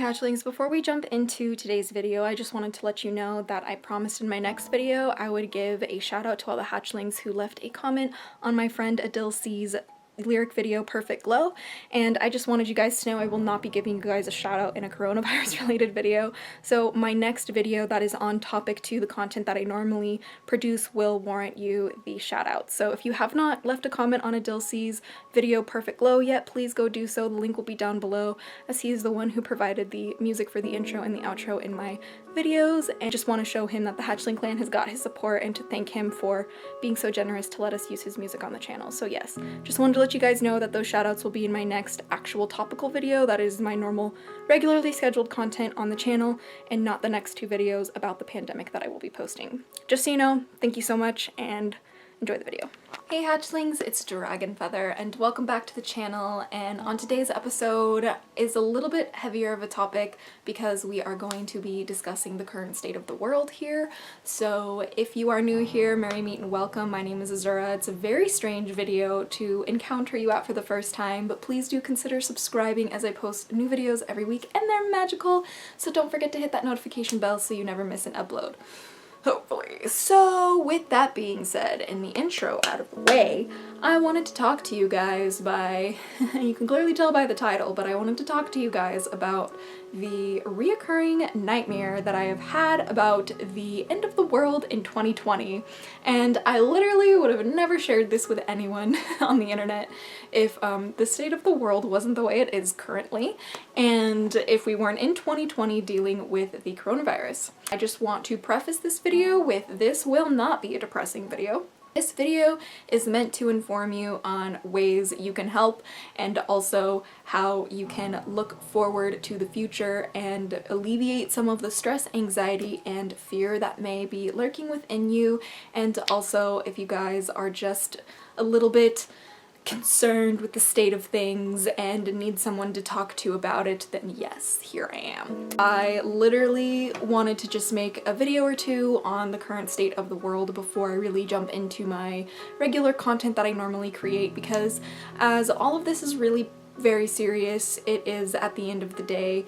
Hatchlings, before we jump into today's video, I just wanted to let you know that I promised in my next video I would give a shout out to all the hatchlings who left a comment on my friend AdilC's lyric video Perfect Glow, and I just wanted you guys to know I will not be giving you guys a shout out in a coronavirus related video. So my next video that is on topic to the content that I normally produce will warrant you the shout out. So if you have not left a comment on AdilC's video Perfect Glow yet, please go do so. The link will be down below, as he is the one who provided the music for the intro and the outro in my videos, and just want to show him that the Hatchling clan has got his support and to thank him for being so generous to let us use his music on the channel. So yes, just wanted to let you guys know that those shoutouts will be in my next actual topical video. That is my normal, regularly scheduled content on the channel, and not the next two videos about the pandemic that I will be posting. Just so you know, thank you so much, and enjoy the video. Hey hatchlings, it's DragonFaether, and welcome back to the channel. And on today's episode is a little bit heavier of a topic because we are going to be discussing the current state of the world here. So if you are new here, merry meet and welcome. My name is Azura. It's a very strange video to encounter you at for the first time, but please do consider subscribing as I post new videos every week, and they're magical, so don't forget to hit that notification bell so you never miss an upload. Hopefully. So with that being said, and the intro out of the way, I wanted to talk to you guys you can clearly tell by the title, but I wanted to talk to you guys about the reoccurring nightmare that I have had about the end of the world in 2020. And I literally would have never shared this with anyone on the internet if the state of the world wasn't the way it is currently, and if we weren't in 2020 dealing with the coronavirus. I just want to preface this video with this will not be a depressing video. This video is meant to inform you on ways you can help, and also how you can look forward to the future and alleviate some of the stress, anxiety, and fear that may be lurking within you. And also, if you guys are just a little bit concerned with the state of things and need someone to talk to about it, then yes, here I am. I literally wanted to just make a video or two on the current state of the world before I really jump into my regular content that I normally create, because as all of this is really very serious, it is at the end of the day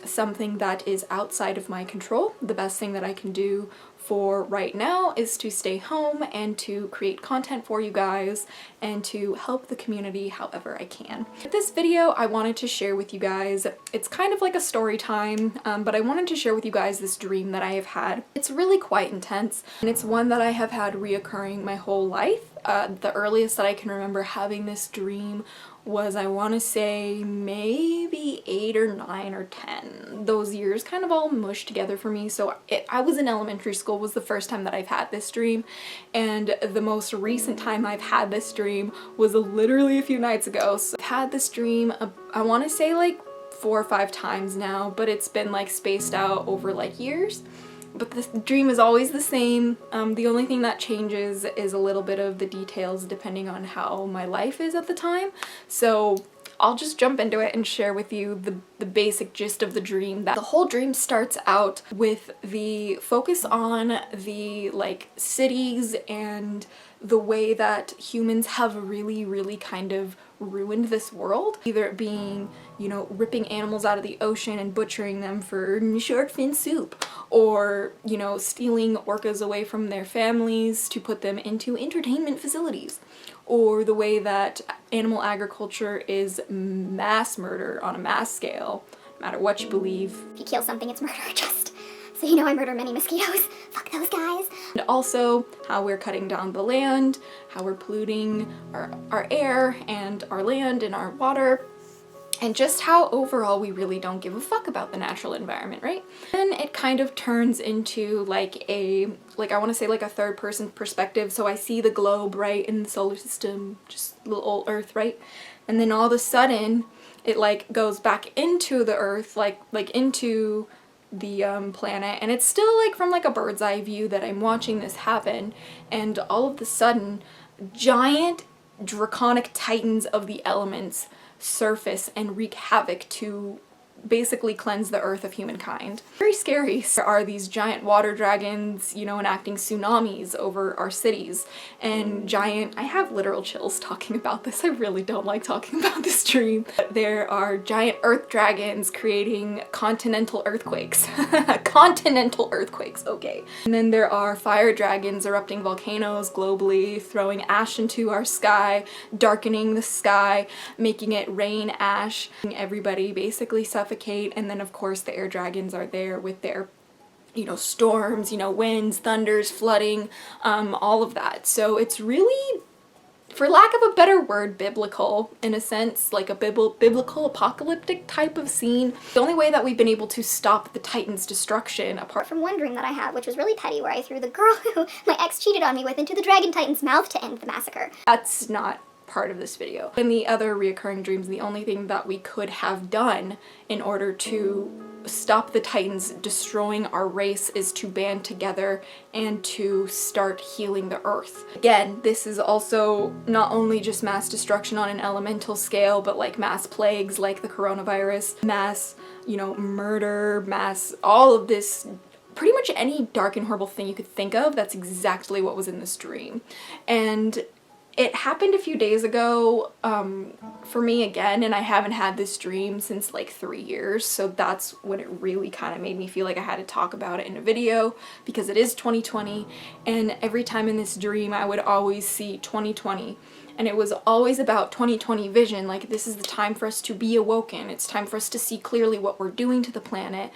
something that is outside of my control. The best thing that I can do for right now is to stay home and to create content for you guys and to help the community however I can. This video I wanted to share with you guys, it's kind of like a story time, but I wanted to share with you guys this dream that I have had. It's really quite intense, and it's one that I have had reoccurring my whole life. The earliest that I can remember having this dream was, I want to say, maybe 8 or 9 or 10. Those years kind of all mushed together for me. So I was in elementary school was the first time that I've had this dream, and the most recent time I've had this dream was literally a few nights ago. So I've had this dream, I want to say like 4 or 5 times now, but it's been like spaced out over like years. But the dream is always the same. The only thing that changes is a little bit of the details depending on how my life is at the time. So I'll just jump into it and share with you the basic gist of the dream. That the whole dream starts out with the focus on the cities and the way that humans have really kind of ruined this world. Either it being, you know, ripping animals out of the ocean and butchering them for shark fin soup, or, you know, stealing orcas away from their families to put them into entertainment facilities, or the way that animal agriculture is mass murder on a mass scale, no matter what you believe. If you kill something, it's murder, just so you know. I murder many mosquitoes. Fuck those guys. And also how we're cutting down the land, how we're polluting our air and our land and our water, and just how overall we really don't give a fuck about the natural environment, right? Then it kind of turns into I want to say like a third person perspective. So I see the globe, right, in the solar system, just little old Earth, right? And then all of a sudden it goes back into the Earth, like into the planet, and it's still from a bird's eye view that I'm watching this happen, and all of a sudden giant draconic titans of the elements surface and wreak havoc to basically cleanse the earth of humankind. Very scary. There are these giant water dragons, you know, enacting tsunamis over our cities, and I have literal chills talking about this. I really don't like talking about this dream. There are giant earth dragons creating continental earthquakes. Continental earthquakes, okay. And then there are fire dragons erupting volcanoes globally, throwing ash into our sky, darkening the sky, making it rain ash, everybody basically suffocate. And then of course the air dragons are there with their, you know, storms, you know, winds, thunders, flooding, all of that. So it's really, for lack of a better word, biblical in a sense, like a biblical apocalyptic type of scene. The only way that we've been able to stop the Titans' destruction, apart From one dream that I had, which was really petty, where I threw the girl who my ex cheated on me with into the Dragon Titan's mouth to end the massacre. that's not part of this video. In the other reoccurring dreams, the only thing that we could have done in order to stop the Titans destroying our race is to band together and to start healing the earth. Again, this is also not only just mass destruction on an elemental scale, but like mass plagues like the coronavirus, mass, you know, murder, mass, all of this, pretty much any dark and horrible thing you could think of. That's exactly what was in this dream. And it happened a few days ago for me again, and I haven't had this dream since like 3 years, so that's when it really kind of made me feel like I had to talk about it in a video, because it is 2020, and every time in this dream I would always see 2020. And it was always about 2020 vision, like this is the time for us to be awoken. It's time for us to see clearly what we're doing to the planet,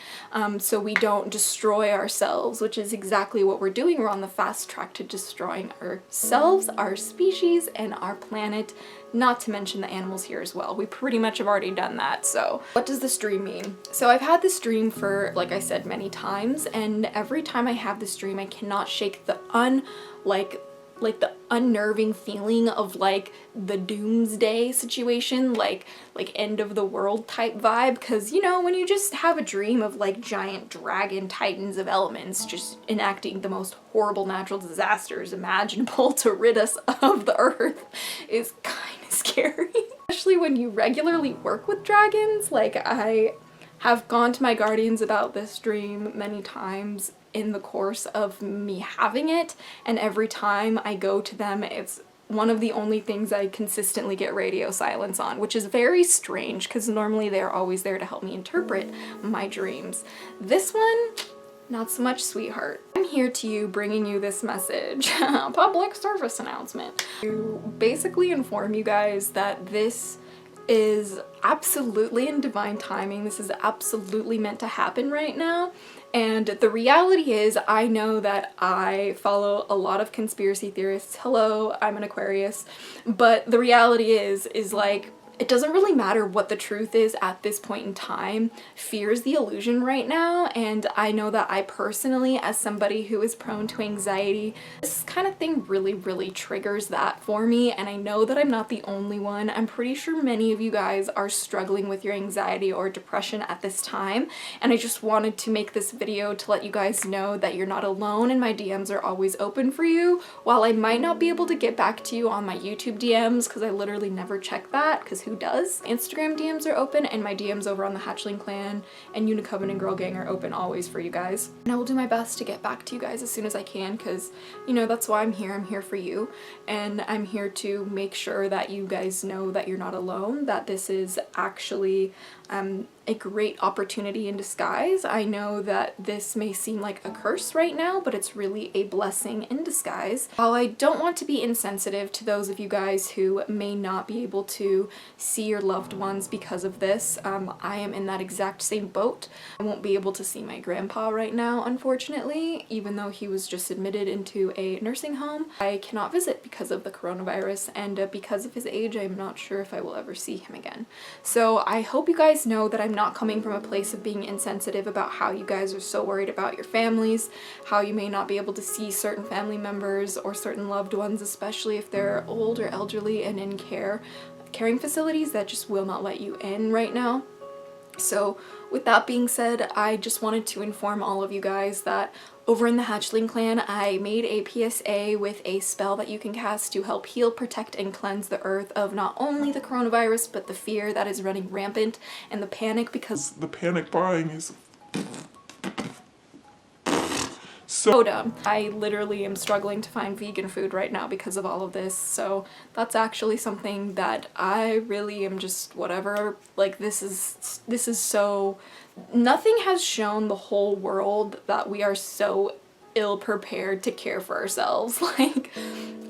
so we don't destroy ourselves, which is exactly what we're doing. We're on the fast track to destroying ourselves, our species, and our planet, not to mention the animals here as well. We pretty much have already done that. So what does this dream mean? So I've had this dream for, like I said, many times, and every time I have this dream I cannot shake the the unnerving feeling of like the doomsday situation, like end of the world type vibe. Because, you know, when you just have a dream of like giant dragon titans of elements just enacting the most horrible natural disasters imaginable to rid us of the earth, is kind of scary. Especially when you regularly work with dragons. Like, I have gone to my guardians about this dream many times in the course of me having it, and every time I go to them, it's one of the only things I consistently get radio silence on, which is very strange because normally they're always there to help me interpret my dreams. This one, not so much, sweetheart. I'm here to you bringing you this message, public service announcement, to basically inform you guys that this is absolutely in divine timing. This is absolutely meant to happen right now. And the reality is, I know that I follow a lot of conspiracy theorists. Hello, I'm an Aquarius. But the reality is like, it doesn't really matter what the truth is at this point in time. Fear is the illusion right now, and I know that I personally, as somebody who is prone to anxiety, this kind of thing really triggers that for me, and I know that I'm not the only one. I'm pretty sure many of you guys are struggling with your anxiety or depression at this time, and I just wanted to make this video to let you guys know that you're not alone, and my DMs are always open for you. While I might not be able to get back to you on my YouTube DMs, because I literally never check that, because who does? Instagram DMs are open, and my DMs over on the Hatchling clan and UNICOVEN and Girl Gang are open always for you guys. And I will do my best to get back to you guys as soon as I can, because, you know, that's why I'm here. I'm here for you, and I'm here to make sure that you guys know that you're not alone, that this is actually a great opportunity in disguise. I know that this may seem like a curse right now, but it's really a blessing in disguise. While I don't want to be insensitive to those of you guys who may not be able to see your loved ones because of this, I am in that exact same boat. I won't be able to see my grandpa right now, unfortunately, even though he was just admitted into a nursing home. I cannot visit because of the coronavirus, and because of his age, I'm not sure if I will ever see him again. So I hope you guys know that I'm not coming from a place of being insensitive about how you guys are so worried about your families, how you may not be able to see certain family members or certain loved ones, especially if they're old or elderly and in caring facilities that just will not let you in right now. So with that being said, I just wanted to inform all of you guys that over in the Hatchling clan, I made a PSA with a spell that you can cast to help heal, protect, and cleanse the earth of not only the coronavirus, but the fear that is running rampant and the panic, because the panic buying is so dumb. I literally am struggling to find vegan food right now because of all of this, so that's actually something that I really am just whatever. Like, this is so... Nothing has shown the whole world that we are so ill-prepared to care for ourselves. Like,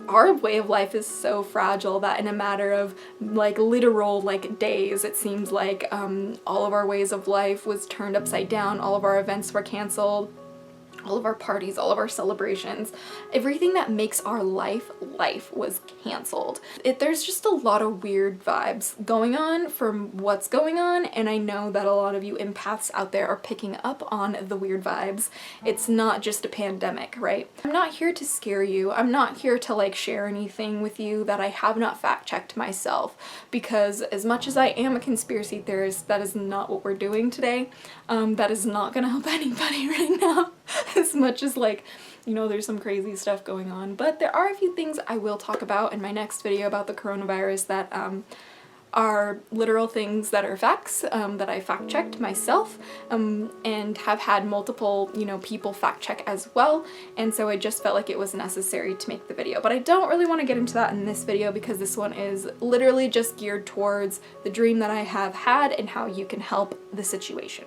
our way of life is so fragile that in a matter of like literal like days, it seems like all of our ways of life was turned upside down, all of our events were canceled, all of our parties, all of our celebrations, everything that makes our life was canceled. There's just a lot of weird vibes going on from what's going on, and I know that a lot of you empaths out there are picking up on the weird vibes. It's not just a pandemic, right? I'm not here to scare you. I'm not here to like share anything with you that I have not fact-checked myself, because as much as I am a conspiracy theorist, that is not what we're doing today. That is not gonna help anybody right now. As much as, like, you know, there's some crazy stuff going on, but there are a few things I will talk about in my next video about the coronavirus that are literal things that are facts, that I fact-checked myself, and have had multiple, you know, people fact-check as well, and so I just felt like it was necessary to make the video. But I don't really want to get into that in this video because this one is literally just geared towards the dream that I have had and how you can help the situation.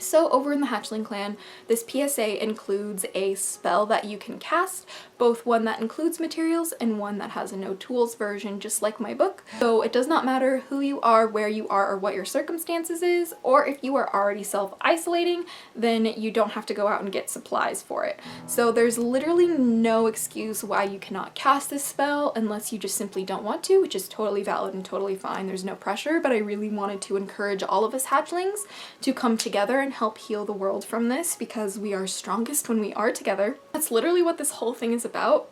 So over in the Hatchling clan, this PSA includes a spell that you can cast, both one that includes materials and one that has a no tools version, just like my book. So it does not matter who you are, where you are, or what your circumstances is, or if you are already self-isolating, then you don't have to go out and get supplies for it. So there's literally no excuse why you cannot cast this spell unless you just simply don't want to, which is totally valid and totally fine. There's no pressure, but I really wanted to encourage all of us hatchlings to come together and help heal the world from this, because we are strongest when we are together. That's literally what this whole thing is about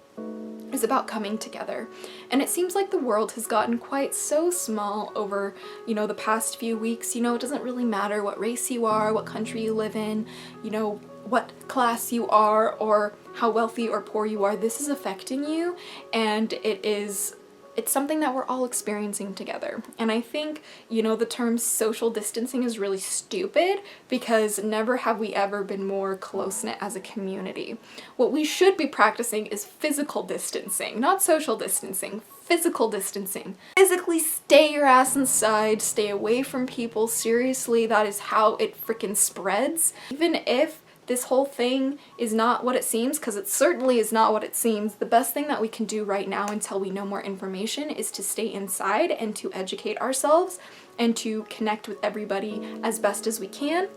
coming together. And it seems like the world has gotten quite so small over, you know, the past few weeks. You know, it doesn't really matter what race you are, what country you live in, you know, what class you are, or how wealthy or poor you are. This is affecting you, and it's something that we're all experiencing together. And I think, you know, the term social distancing is really stupid because never have we ever been more close-knit as a community. What we should be practicing is physical distancing, not social distancing. Physical distancing. Physically stay your ass inside, stay away from people. Seriously, that is how it freaking spreads. Even if this whole thing is not what it seems, because it certainly is not what it seems, the best thing that we can do right now until we know more information is to stay inside and to educate ourselves and to connect with everybody as best as we can.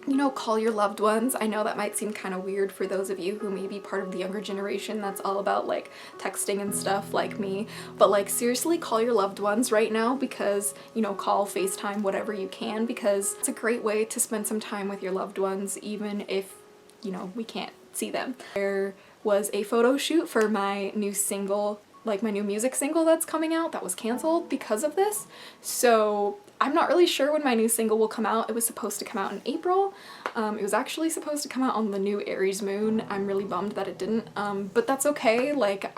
You know, call your loved ones. I know that might seem kind of weird for those of you who may be part of the younger generation that's all about like texting and stuff like me, but like seriously call your loved ones right now, because, you know, call, FaceTime, whatever you can, because it's a great way to spend some time with your loved ones even if, you know, we can't see them. There was a photo shoot for my new single, like my new music single that's coming out, that was canceled because of this. So I'm not really sure when my new single will come out. It was supposed to come out in April. It was actually supposed to come out on the new Aries moon. I'm really bummed that it didn't, but that's okay. Like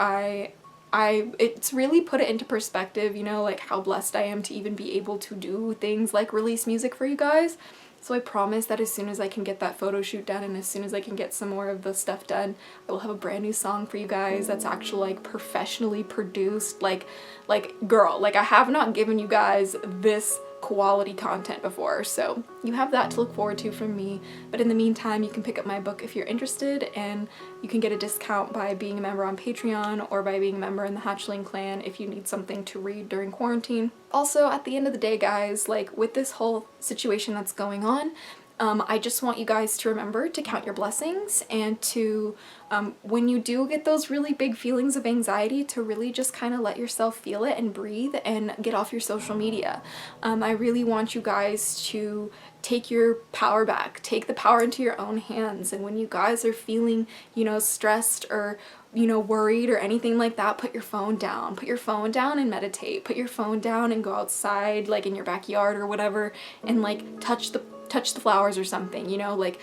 it's really put it into perspective, you know, like how blessed I am to even be able to do things like release music for you guys. So I promise that as soon as I can get that photo shoot done and as soon as I can get some more of the stuff done, I will have a brand new song for you guys that's actually like professionally produced. Like girl, like I have not given you guys this quality content before, so you have that to look forward to from me. But in the meantime, you can pick up my book if you're interested, and you can get a discount by being a member on Patreon or by being a member in the Hatchling clan if you need something to read during quarantine. Also, at the end of the day, guys, like with this whole situation that's going on, I just want you guys to remember to count your blessings and to, when you do get those really big feelings of anxiety, to really just kind of let yourself feel it and breathe and get off your social media. I really want you guys to take your power back, take the power into your own hands. And when you guys are feeling, you know, stressed or, you know, worried or anything like that, put your phone down. Put your phone down and meditate. Put your phone down and go outside, like in your backyard or whatever, and like touch the flowers or something, you know, like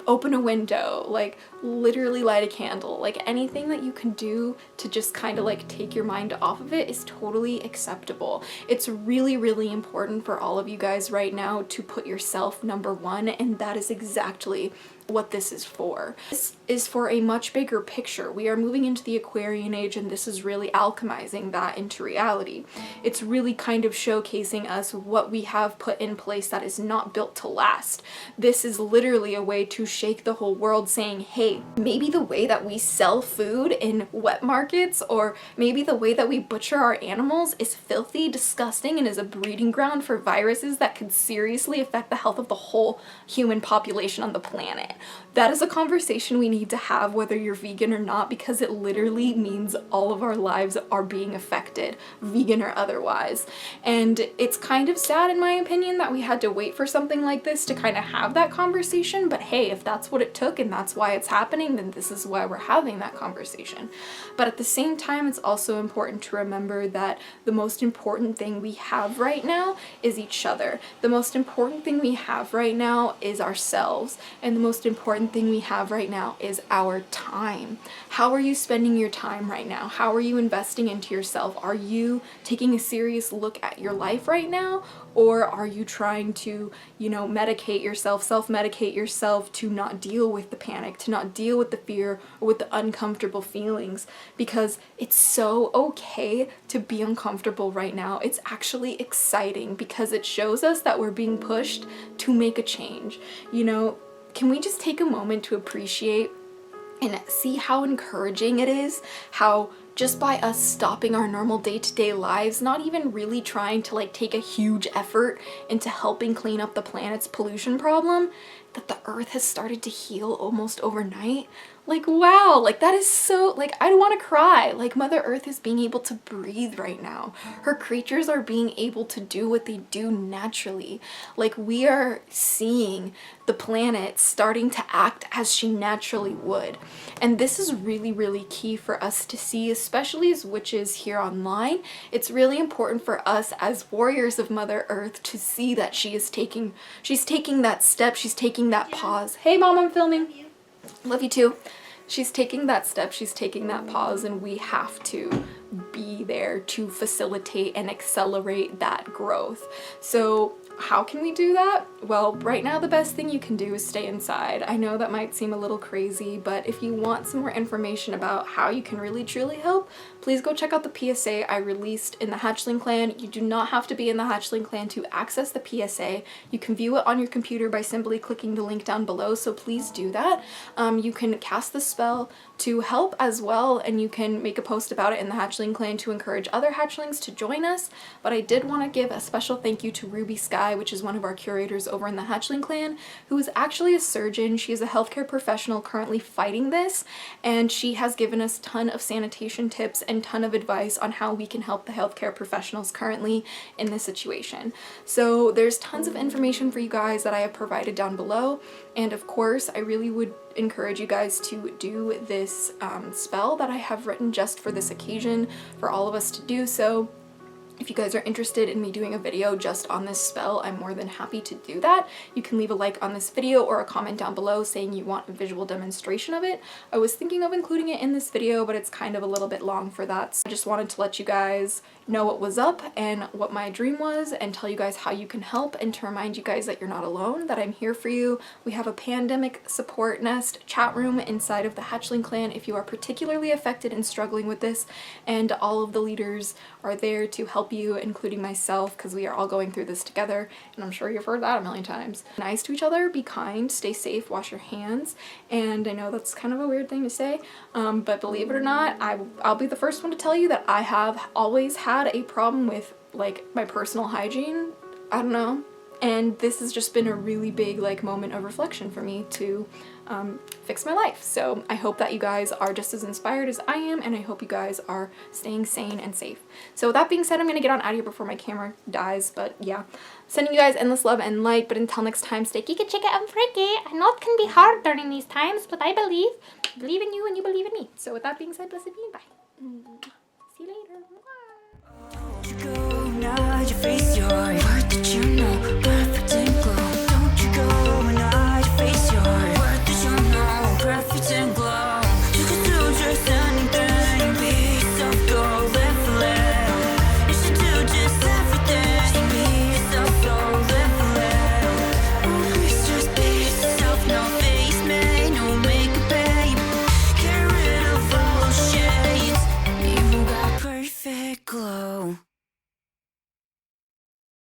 open a window, like literally light a candle, like anything that you can do to just kind of like take your mind off of it is totally acceptable. It's really, really important for all of you guys right now to put yourself number one, and that is exactly what this is for. This is for a much bigger picture. We are moving into the Aquarian age, and this is really alchemizing that into reality. It's really kind of showcasing us what we have put in place that is not built to last. This is literally a way to shake the whole world, saying, hey, maybe the way that we sell food in wet markets, or maybe the way that we butcher our animals is filthy, disgusting, and is a breeding ground for viruses that could seriously affect the health of the whole human population on the planet. That is a conversation we need to have, whether you're vegan or not, because it literally means all of our lives are being affected, vegan or otherwise. And it's kind of sad, in my opinion, that we had to wait for something like this to kind of have that conversation. But hey, if that's what it took and that's why it's happening, then this is why we're having that conversation. But at the same time, it's also important to remember that the most important thing we have right now is each other. The most important thing we have right now is ourselves. And the most important thing we have right now is our time. How are you spending your time right now? How are you investing into yourself? Are you taking a serious look at your life right now? Or are you trying to, you know, medicate yourself, self-medicate yourself to not deal with the panic, to not deal with the fear or with the uncomfortable feelings? Because it's so okay to be uncomfortable right now. It's actually exciting because it shows us that we're being pushed to make a change. You know, can we just take a moment to appreciate and see how encouraging it is, how just by us stopping our normal day-to-day lives, not even really trying to like take a huge effort into helping clean up the planet's pollution problem, that the earth has started to heal almost overnight? Like, wow, like that is so, like, I want to cry. Like, Mother Earth is being able to breathe right now. Her creatures are being able to do what they do naturally. Like, we are seeing the planet starting to act as she naturally would. And this is really, really key for us to see, especially as witches here online. It's really important for us as warriors of Mother Earth to see that she's taking that step, she's taking that pause. Hey Mom, I'm filming. Love you too. She's taking that step, she's taking that pause, and we have to be there to facilitate and accelerate that growth. So how can we do that? Well, right now the best thing you can do is stay inside. I know that might seem a little crazy, but if you want some more information about how you can really truly help, please go check out the PSA I released in the Hatchling clan. You do not have to be in the Hatchling clan to access the PSA. You can view it on your computer by simply clicking the link down below, so please do that. You can cast the spell to help as well, and you can make a post about it in the Hatchling clan to encourage other hatchlings to join us. But I did want to give a special thank you to Ruby Sky, which is one of our curators over in the Hatchling clan, who is actually a surgeon. She is a healthcare professional currently fighting this, and she has given us a ton of sanitation tips and ton of advice on how we can help the healthcare professionals currently in this situation. So there's tons of information for you guys that I have provided down below, and of course I really would encourage you guys to do this spell that I have written just for this occasion for all of us to do. So if you guys are interested in me doing a video just on this spell, I'm more than happy to do that. You can leave a like on this video or a comment down below saying you want a visual demonstration of it. I was thinking of including it in this video, but it's kind of a little bit long for that. So I just wanted to let you guys know what was up and what my dream was, and tell you guys how you can help, and to remind you guys that you're not alone, that I'm here for you. We have a pandemic support nest chat room inside of the Hatchling clan if you are particularly affected and struggling with this, and all of the leaders are there to help you, including myself, because we are all going through this together, and I'm sure you've heard that a million times. Be nice to each other, be kind, stay safe, wash your hands, and I know that's kind of a weird thing to say, but believe it or not, I'll be the first one to tell you that I have always had a problem with like my personal hygiene. I don't know, And this has just been a really big like moment of reflection for me to fix my life. So I hope that you guys are just as inspired as I am, and I hope you guys are staying sane and safe. So with that being said, I'm gonna get on out of here before my camera dies, but yeah, sending you guys endless love and light. But until next time, stay geeky, chicka, and freaky. I know it can be hard during these times, but I believe in you and you believe in me. So with that being said, blessed be and bye. See you later. You go now, you face your heart that you know.